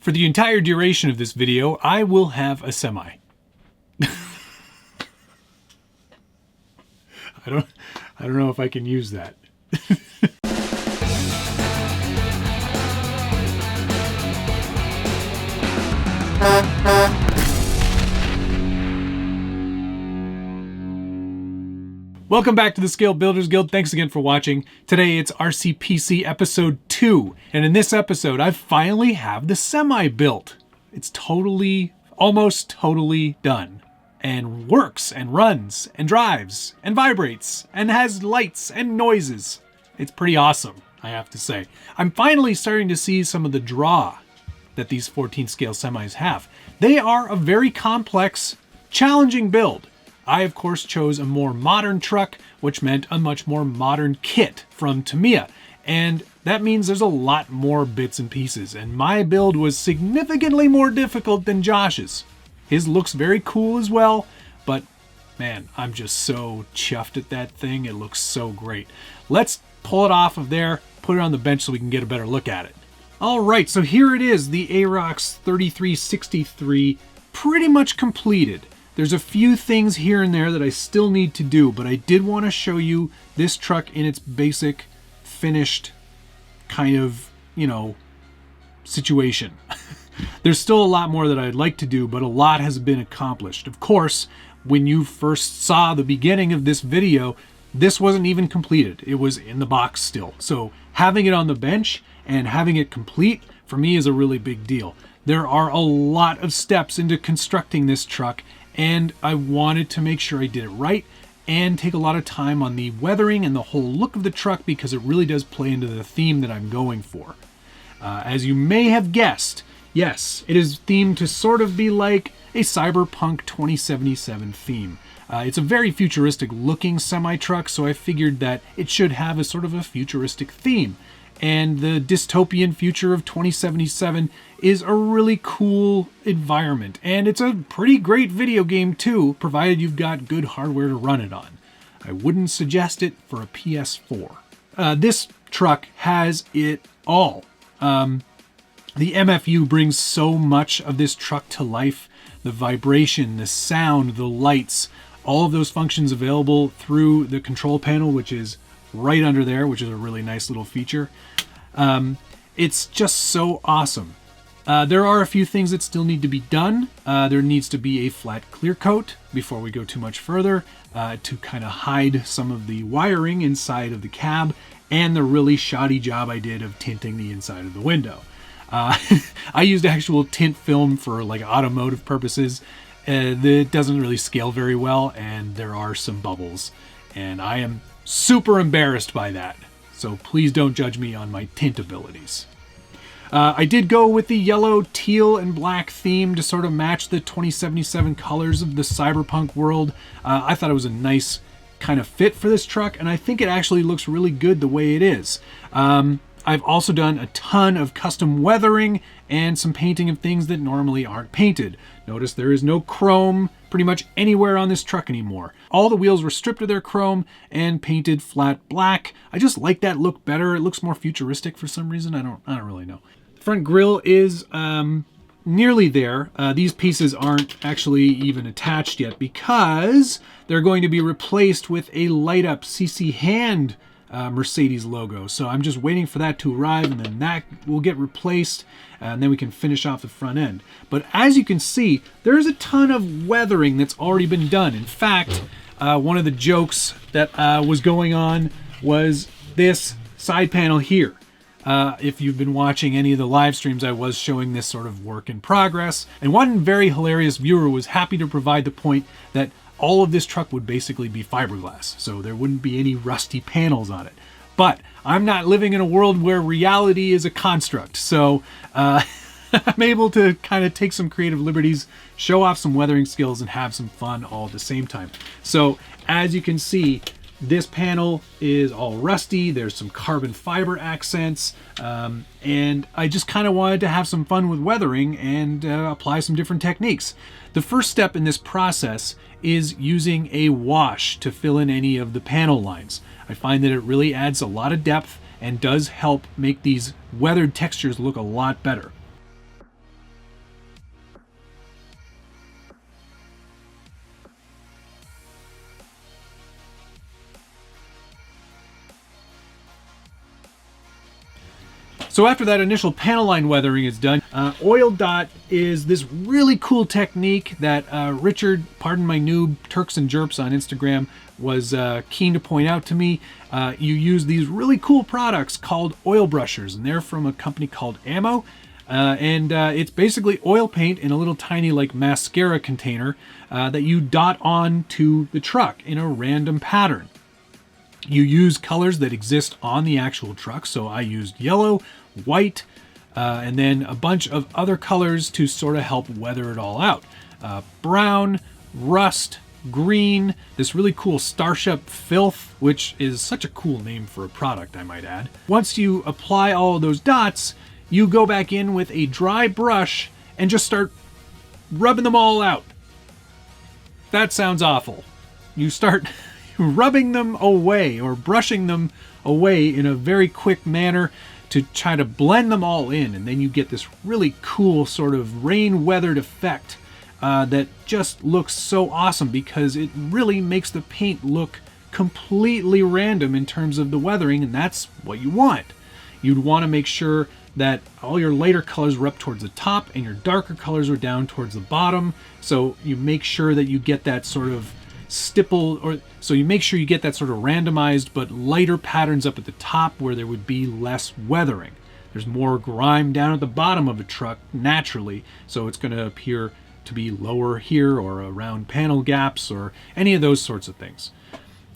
For the entire duration of this video, I will have a semi. I don't know if I can use that. Welcome back to the Scale Builders Guild. Thanks again for watching. Today it's RCPC episode 2. And in this episode, I finally have the semi built. It's almost totally done. And works and runs and drives and vibrates and has lights and noises. It's pretty awesome, I have to say. I'm finally starting to see some of the draw that these 14 scale semis have. They are a very complex, challenging build. I, of course, chose a more modern truck, which meant a much more modern kit from Tamiya. And that means there's a lot more bits and pieces. And my build was significantly more difficult than Josh's. His looks very cool as well, but man, I'm just so chuffed at that thing. It looks so great. Let's pull it off of there, put it on the bench so we can get a better look at it. All right, so here it is, the Arox 3363, pretty much completed. There's a few things here and there that I still need to do, but I did want to show you this truck in its basic, finished kind of, situation. There's still a lot more that I'd like to do, but a lot has been accomplished. Of course, when you first saw the beginning of this video, this wasn't even completed. It was in the box still. So having it on the bench and having it complete, for me, is a really big deal. There are a lot of steps into constructing this truck, and I wanted to make sure I did it right and take a lot of time on the weathering and the whole look of the truck because it really does play into the theme that I'm going for. As you may have guessed, yes, it is themed to sort of be like a Cyberpunk 2077 theme. It's a very futuristic looking semi-truck, so I figured that it should have a sort of a futuristic theme. And the dystopian future of 2077 is a really cool environment. And it's a pretty great video game too, provided you've got good hardware to run it on. I wouldn't suggest it for a PS4. This truck has it all. The MFU brings so much of this truck to life. The vibration, the sound, the lights, all of those functions available through the control panel, which is right under there, which is a really nice little feature. It's just so awesome. There are a few things that still need to be done. There needs to be a flat clear coat before we go too much further to kind of hide some of the wiring inside of the cab and the really shoddy job I did of tinting the inside of the window. I used actual tint film for like automotive purposes. It doesn't really scale very well, and there are some bubbles, and I am super embarrassed by that. So please don't judge me on my tint abilities. I did go with the yellow, teal, and black theme to sort of match the 2077 colors of the cyberpunk world. I thought it was a nice kind of fit for this truck, and I think it actually looks really good the way it is. I've also done a ton of custom weathering and some painting of things that normally aren't painted. Notice there is no chrome pretty much anywhere on this truck anymore. All the wheels were stripped of their chrome and painted flat black. I just like that look better. It looks more futuristic for some reason. I don't really know. The front grille is nearly there. These pieces aren't actually even attached yet because they're going to be replaced with a light up CC hand Mercedes logo. So I'm just waiting for that to arrive, and then that will get replaced, and then we can finish off the front end. But as you can see, there's a ton of weathering that's already been done. In fact, one of the jokes that was going on was this side panel here. If you've been watching any of the live streams, I was showing this sort of work in progress. And one very hilarious viewer was happy to provide the point that all of this truck would basically be fiberglass, so there wouldn't be any rusty panels on it. But I'm not living in a world where reality is a construct, so I'm able to kind of take some creative liberties, show off some weathering skills, and have some fun all at the same time. So as you can see, this panel is all rusty. There's some carbon fiber accents, and I just kind of wanted to have some fun with weathering and apply some different techniques. The first step in this process is using a wash to fill in any of the panel lines. I find that it really adds a lot of depth and does help make these weathered textures look a lot better. So after that initial panel line weathering is done, oil dot is this really cool technique that Richard, pardon my noob, Turks and Jerps on Instagram, was keen to point out to me. You use these really cool products called oil brushers, and they're from a company called Ammo. It's basically oil paint in a little tiny like mascara container that you dot on to the truck in a random pattern. You use colors that exist on the actual truck. So I used yellow, white, and then a bunch of other colors to sort of help weather it all out. Brown, rust, green, this really cool Starship Filth, which is such a cool name for a product, I might add. Once you apply all of those dots, you go back in with a dry brush and just start rubbing them all out. That sounds awful. You start rubbing them away or brushing them away in a very quick manner to try to blend them all in, and then you get this really cool sort of rain-weathered effect that just looks so awesome because it really makes the paint look completely random in terms of the weathering, and that's what you want. You'd want to make sure that all your lighter colors were up towards the top and your darker colors were down towards the bottom, so you make sure that you get that sort of so you make sure you get that sort of randomized but lighter patterns up at the top where there would be less weathering. There's more grime down at the bottom of a truck naturally, so it's going to appear to be lower here or around panel gaps or any of those sorts of things.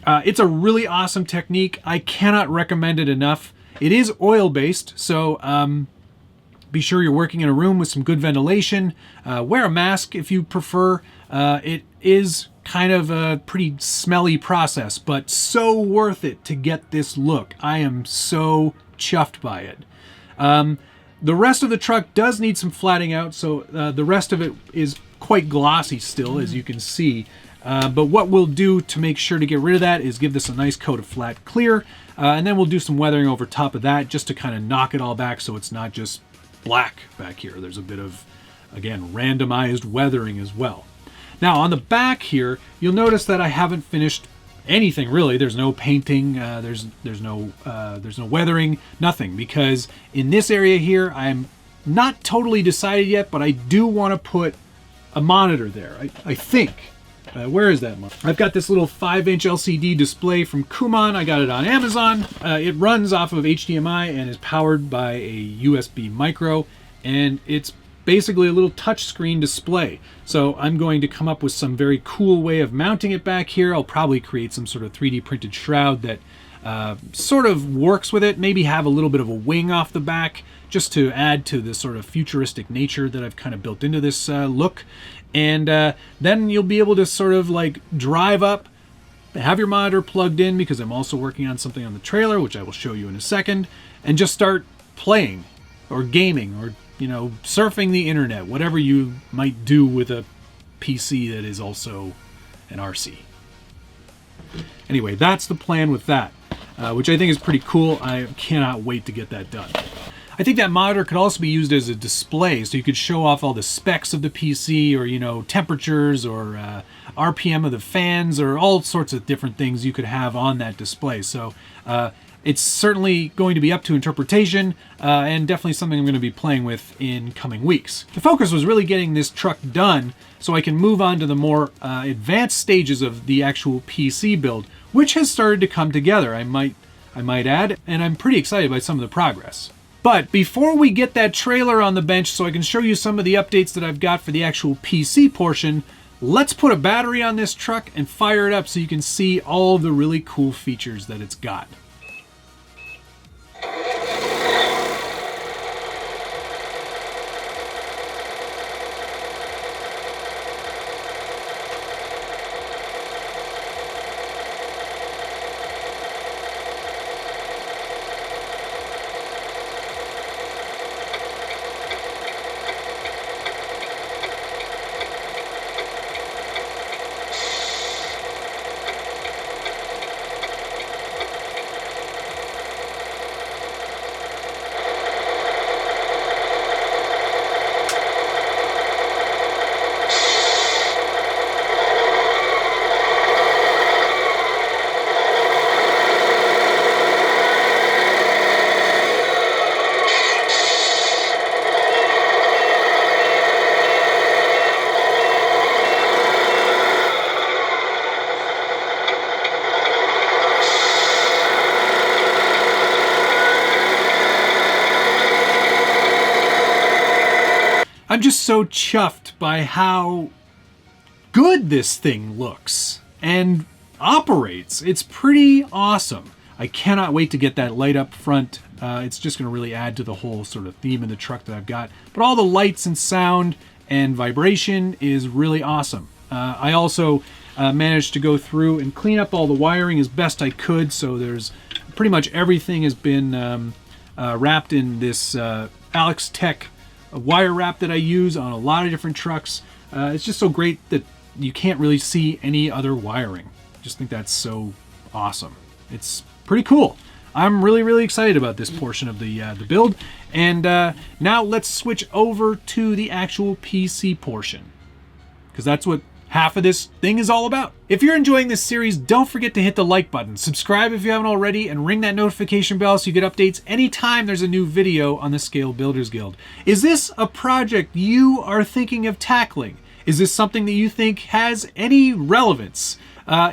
It's a really awesome technique. I cannot recommend it enough. It is oil-based, so be sure you're working in a room with some good ventilation. Wear a mask if you prefer. It is kind of a pretty smelly process, but so worth it to get this look. I am so chuffed by it. The rest of the truck does need some flattening out, so the rest of it is quite glossy still, as you can see. But what we'll do to make sure to get rid of that is give this a nice coat of flat clear, and then we'll do some weathering over top of that just to kind of knock it all back so it's not just black back here. There's a bit of, again, randomized weathering as well. Now on the back here, you'll notice that I haven't finished anything really. There's no painting, there's no weathering, nothing, because in this area here, I'm not totally decided yet, but I do want to put a monitor there. I think. Where is that monitor? I've got this little 5-inch LCD display from Kumon. I got it on Amazon. It runs off of HDMI and is powered by a USB micro, and it's basically a little touchscreen display. So I'm going to come up with some very cool way of mounting it back here. I'll probably create some sort of 3D printed shroud that sort of works with it, maybe have a little bit of a wing off the back just to add to the sort of futuristic nature that I've kind of built into this look. And then you'll be able to sort of like drive up, have your monitor plugged in, because I'm also working on something on the trailer, which I will show you in a second, and just start playing or gaming or, you know, surfing the internet, whatever you might do with a PC that is also an RC. Anyway, that's the plan with that, which I think is pretty cool. I cannot wait to get that done. I think that monitor could also be used as a display, so you could show off all the specs of the PC, or, you know, temperatures, or RPM of the fans, or all sorts of different things you could have on that display. So it's certainly going to be up to interpretation, and definitely something I'm going to be playing with in coming weeks. The focus was really getting this truck done so I can move on to the more advanced stages of the actual PC build, which has started to come together, I might add, and I'm pretty excited by some of the progress. But before we get that trailer on the bench so I can show you some of the updates that I've got for the actual PC portion, let's put a battery on this truck and fire it up so you can see all of the really cool features that it's got. I'm just so chuffed by how good this thing looks and operates. It's pretty awesome. I cannot wait to get that light up front. It's just going to really add to the whole sort of theme of the truck that I've got. But all the lights and sound and vibration is really awesome. I also managed to go through and clean up all the wiring as best I could. So there's pretty much everything has been wrapped in this Alex Tech wire wrap that I use on a lot of different trucks. It's just so great that you can't really see any other wiring. I just think that's so awesome. It's pretty cool. I'm really, really excited about this portion of the build. And now let's switch over to the actual PC portion, because that's what half of this thing is all about. If you're enjoying this series, don't forget to hit the like button, subscribe if you haven't already, and ring that notification bell so you get updates anytime there's a new video on the Scale Builders Guild. Is this a project you are thinking of tackling? Is this something that you think has any relevance?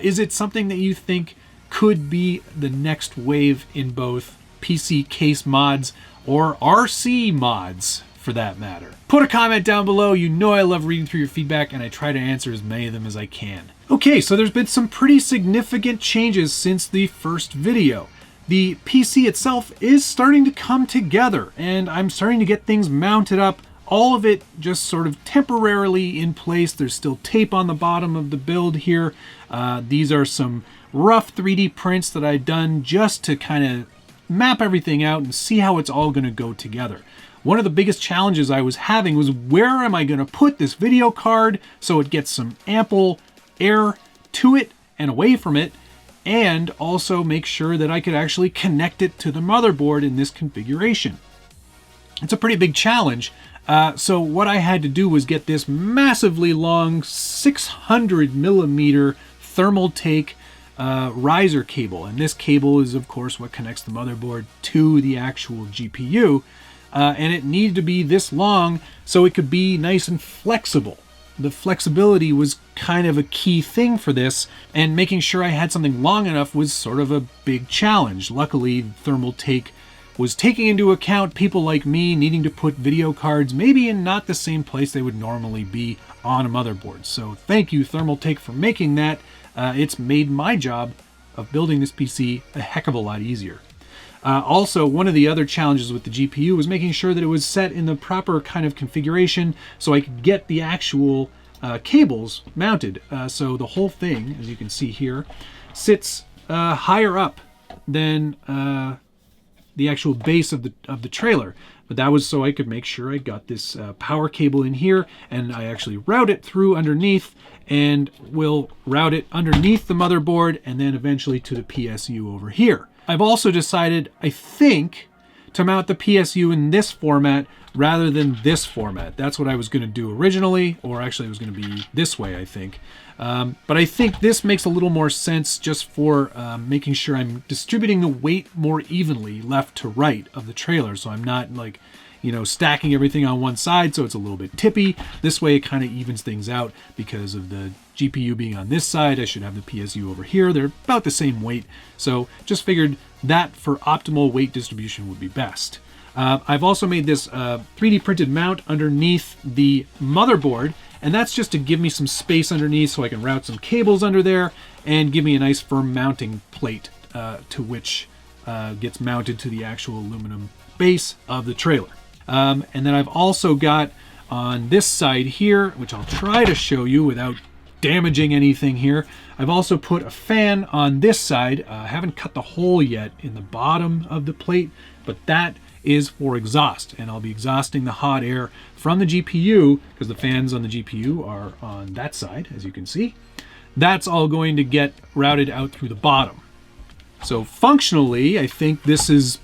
Is it something that you think could be the next wave in both PC case mods or RC mods, for that matter? Put a comment down below. You know I love reading through your feedback, and I try to answer as many of them as I can. Okay, so there's been some pretty significant changes since the first video. The PC itself is starting to come together, and I'm starting to get things mounted up. All of it just sort of temporarily in place. There's still tape on the bottom of the build here. These are some rough 3D prints that I've done just to kind of map everything out and see how it's all going to go together. One of the biggest challenges I was having was, where am I going to put this video card so it gets some ample air to it and away from it, and also make sure that I could actually connect it to the motherboard in this configuration. It's a pretty big challenge. So what I had to do was get this massively long 600mm thermal take riser cable, and this cable is of course what connects the motherboard to the actual GPU, and it needed to be this long so it could be nice and flexible. The flexibility was kind of a key thing for this, and making sure I had something long enough was sort of a big challenge. Luckily, thermal take was taking into account people like me needing to put video cards maybe in not the same place they would normally be on a motherboard. So thank you, Thermaltake, for making that. It's made my job of building this PC a heck of a lot easier. Also, one of the other challenges with the GPU was making sure that it was set in the proper kind of configuration so I could get the actual cables mounted. So the whole thing, as you can see here, sits higher up than the actual base of the trailer. But that was so I could make sure I got this power cable in here, and I actually route it through underneath, and will route it underneath the motherboard and then eventually to the PSU over here. I've also decided, I think, to mount the PSU in this format rather than this format. That's what I was going to do originally, or actually it was going to be this way, I think. But I think this makes a little more sense just for making sure I'm distributing the weight more evenly left to right of the trailer, so I'm not, like, you know, stacking everything on one side so it's a little bit tippy. This way it kind of evens things out. Because of the GPU being on this side, I should have the PSU over here. They're about the same weight, so just figured that for optimal weight distribution would be best. I've also made this 3D printed mount underneath the motherboard, and that's just to give me some space underneath so I can route some cables under there and give me a nice firm mounting plate to which gets mounted to the actual aluminum base of the trailer. And then I've also got on this side here, which I'll try to show you without damaging anything here, I've also put a fan on this side. I haven't cut the hole yet in the bottom of the plate, but that is for exhaust, and I'll be exhausting the hot air from the GPU, because the fans on the GPU are on that side, as you can see. That's all going to get routed out through the bottom. So functionally, I think this is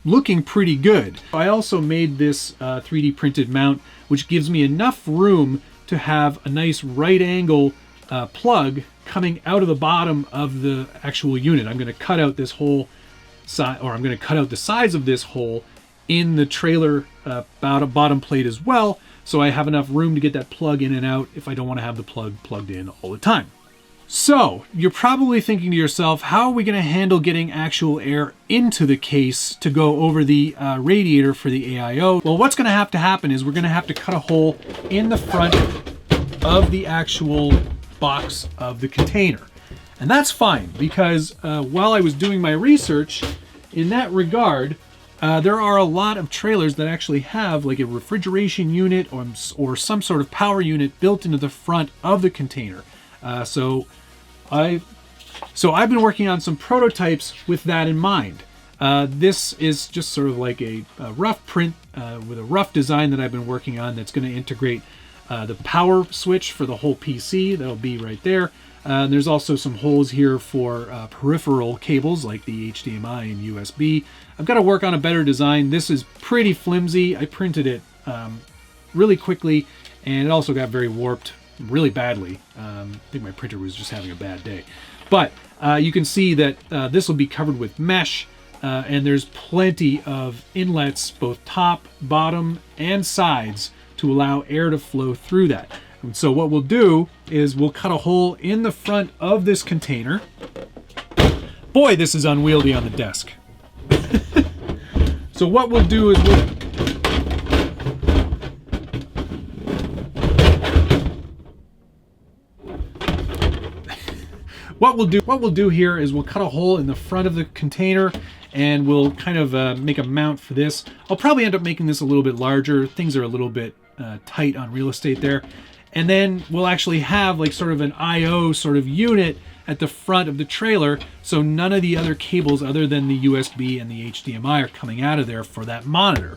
looking pretty good. I also made this 3D printed mount, which gives me enough room to have a nice right angle plug coming out of the bottom of the actual unit. I'm going to cut out this whole side, or I'm going to cut out the sides of this hole in the trailer bottom plate as well, so I have enough room to get that plug in and out if I don't want to have the plug plugged in all the time. So you're probably thinking to yourself, how are we going to handle getting actual air into the case to go over the radiator for the AIO? Well, what's going to happen is we're going to have to cut a hole in the front of the actual box of the container. And that's fine, because while I was doing my research in that regard, there are a lot of trailers that actually have like a refrigeration unit or some sort of power unit built into the front of the container. So I've been working on some prototypes with that in mind. This is just sort of like a rough print with a rough design that I've been working on that's going to integrate the power switch for the whole PC. That'll be right there. There's also some holes here for peripheral cables like the HDMI and USB. I've got to work on a better design. This is pretty flimsy. I printed it really quickly, and it also got very warped really badly. I think my printer was just having a bad day. But you can see that this will be covered with mesh, and there's plenty of inlets, both top, bottom, and sides, to allow air to flow through that. And so what we'll do is we'll cut a hole in the front of this container. Boy, this is unwieldy on the desk. So what we'll do is What we'll do here is we'll cut a hole in the front of the container, and we'll kind of make a mount for this. I'll probably end up making this a little bit larger. Things are a little bit tight on real estate there. And then we'll actually have like sort of an I/O sort of unit at the front of the trailer, so none of the other cables other than the USB and the HDMI are coming out of there for that monitor.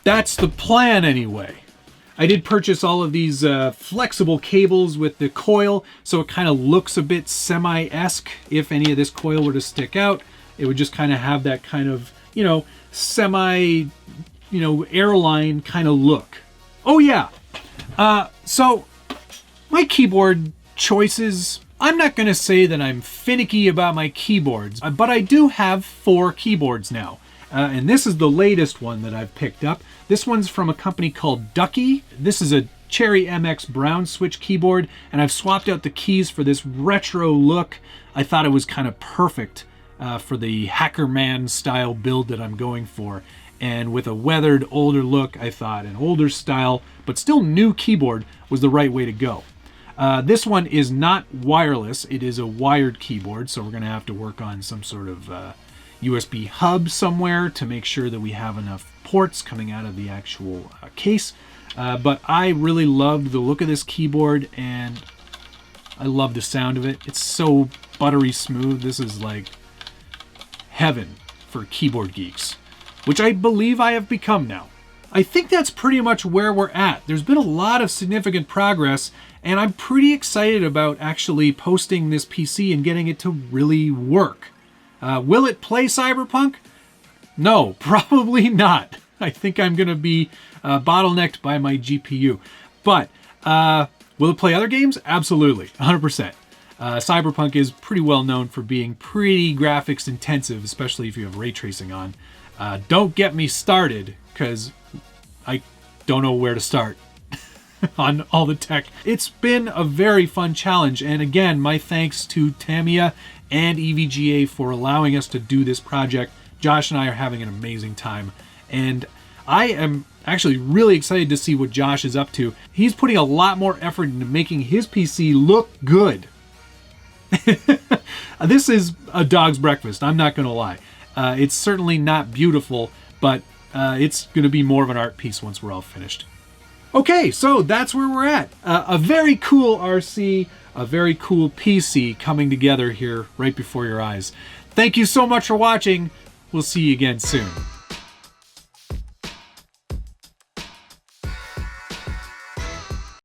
That's the plan anyway. I did purchase all of these flexible cables with the coil, so it kind of looks a bit semi-esque. If any of this coil were to stick out, it would just kind of have that kind of, semi, airline kind of look. Oh yeah. So my keyboard choices, I'm not going to say that I'm finicky about my keyboards, but I do have 4 keyboards now. And this is the latest one that I've picked up. This one's from a company called Ducky. This is a Cherry MX brown switch keyboard, and I've swapped out the keys for this retro look. I thought it was kind of perfect for the Hacker Man style build that I'm going for. And with a weathered, older look, I thought an older style, but still new keyboard was the right way to go. This one is not wireless. It is a wired keyboard, so we're going to have to work on some sort of USB hub somewhere to make sure that we have enough ports coming out of the actual case. But I really loved the look of this keyboard, and I love the sound of it. It's so buttery smooth. This is like heaven for keyboard geeks, which I believe I have become now. I think that's pretty much where we're at. There's been a lot of significant progress, and I'm pretty excited about actually posting this PC and getting it to really work. Will it play Cyberpunk? No, probably not. I think I'm going to be bottlenecked by my GPU. But will it play other games? Absolutely, 100%. Cyberpunk is pretty well known for being pretty graphics intensive, especially if you have ray tracing on. Don't get me started, because I don't know where to start on all the tech. It's been a very fun challenge, and again, my thanks to Tamiya and EVGA for allowing us to do this project. Josh and I are having an amazing time, and I am actually really excited to see what Josh is up to. He's putting a lot more effort into making his PC look good. This is a dog's breakfast, I'm not going to lie. It's certainly not beautiful, but it's going to be more of an art piece once we're all finished. Okay, so that's where we're at. A very cool RC, a very cool PC coming together here right before your eyes. Thank you so much for watching. We'll see you again soon.